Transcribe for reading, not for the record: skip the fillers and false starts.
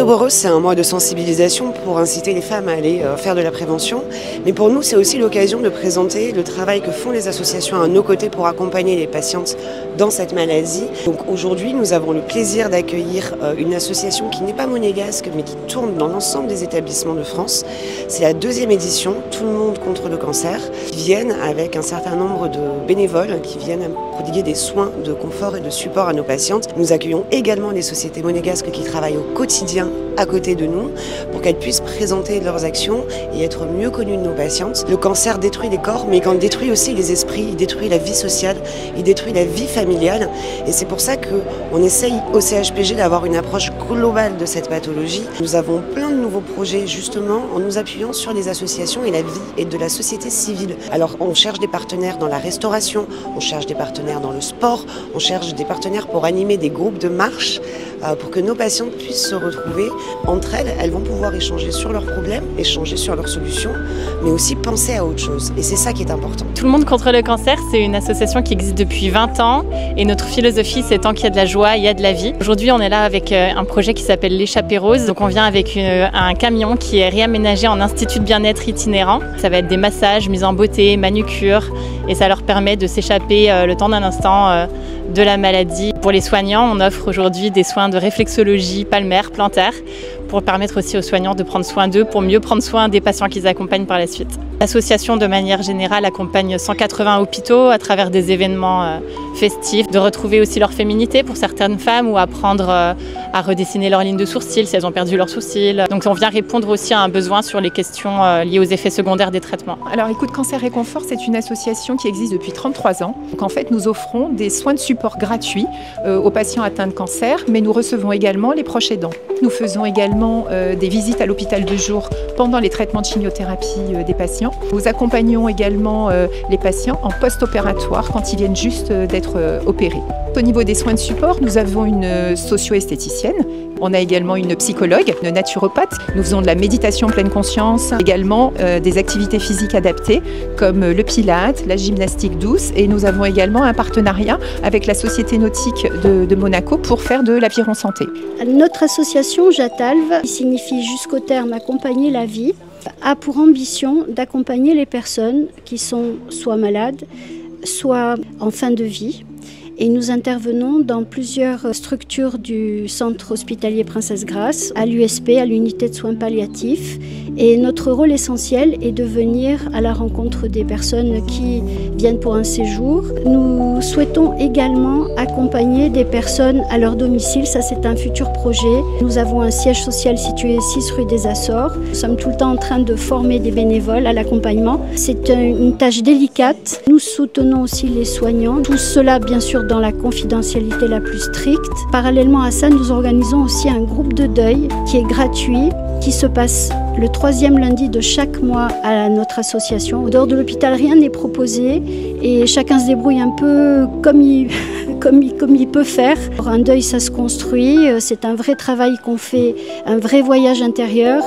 Octobre Rose, c'est un mois de sensibilisation pour inciter les femmes à aller faire de la prévention. Mais pour nous, c'est aussi l'occasion de présenter le travail que font les associations à nos côtés pour accompagner les patientes dans cette maladie. Donc aujourd'hui, nous avons le plaisir d'accueillir une association qui n'est pas monégasque, mais qui tourne dans l'ensemble des établissements de France. C'est la 2e édition, Tout le monde contre le cancer, qui viennent avec un certain nombre de bénévoles qui viennent prodiguer des soins de confort et de support à nos patientes. Nous accueillons également les sociétés monégasques qui travaillent au quotidien à côté de nous pour qu'elles puissent présenter leurs actions et être mieux connues de nos patientes. Le cancer détruit les corps, mais il détruit aussi les esprits, il détruit la vie sociale, il détruit la vie familiale. Et c'est pour ça qu'on essaye au CHPG d'avoir une approche globale de cette pathologie. Nous avons plein de nouveaux projets justement en nous appuyant sur les associations et la vie et de la société civile. Alors on cherche des partenaires dans la restauration, on cherche des partenaires dans le sport, on cherche des partenaires pour animer des groupes de marche pour que nos patientes puissent se retrouver entre elles. Elles vont pouvoir échanger sur leurs problèmes, échanger sur leurs solutions, mais aussi penser à autre chose. Et c'est ça qui est important. Tout le monde contre le cancer, c'est une association qui existe depuis 20 ans et notre philosophie, c'est tant qu'il y a de la joie, il y a de la vie. Aujourd'hui, on est là avec un projet qui s'appelle l'Échappée Rose. Donc on vient avec un camion qui est réaménagé en institut de bien-être itinérant. Ça va être des massages, mise en beauté, manucure et ça leur permet de s'échapper le temps d'un instant de la maladie. Pour les soignants, on offre aujourd'hui des soins de réflexologie palmaire, plantaire, pour permettre aussi aux soignants de prendre soin d'eux, pour mieux prendre soin des patients qu'ils accompagnent par la suite. L'association, de manière générale, accompagne 180 hôpitaux à travers des événements festifs, de retrouver aussi leur féminité pour certaines femmes ou apprendre à redessiner leur ligne de sourcils si elles ont perdu leurs sourcils. Donc on vient répondre aussi à un besoin sur les questions liées aux effets secondaires des traitements. Alors Écoute Cancer et Confort, c'est une association qui existe depuis 33 ans. Donc en fait, nous offrons des soins de support gratuits aux patients atteints de cancer, mais nous recevons également les proches aidants. Nous faisons également des visites à l'hôpital de jour pendant les traitements de chimiothérapie des patients. Nous accompagnons également les patients en post-opératoire quand ils viennent juste d'être opérés. Au niveau des soins de support, nous avons une socio-esthéticienne. On a également une psychologue, une naturopathe. Nous faisons de la méditation pleine conscience, également des activités physiques adaptées comme le pilate, la gymnastique douce. Et nous avons également un partenariat avec la Société nautique de Monaco pour faire de l'aviron santé. Notre association JATALV, qui signifie jusqu'au terme accompagner la vie, a pour ambition d'accompagner les personnes qui sont soit malades, soit en fin de vie. Et nous intervenons dans plusieurs structures du centre hospitalier Princesse Grasse, à l'USP, à l'unité de soins palliatifs. Et notre rôle essentiel est de venir à la rencontre des personnes qui viennent pour un séjour. Nous souhaitons également accompagner des personnes à leur domicile. Ça, c'est un futur projet. Nous avons un siège social situé 6 rue des Açores. Nous sommes tout le temps en train de former des bénévoles à l'accompagnement. C'est une tâche délicate. Nous soutenons aussi les soignants. Tout cela, bien sûr, dans la confidentialité la plus stricte. Parallèlement à ça, nous organisons aussi un groupe de deuil qui est gratuit, qui se passe le 3e lundi de chaque mois à notre association. Au dehors de l'hôpital, rien n'est proposé et chacun se débrouille un peu comme il peut faire. Un deuil, ça se construit, c'est un vrai travail qu'on fait, un vrai voyage intérieur.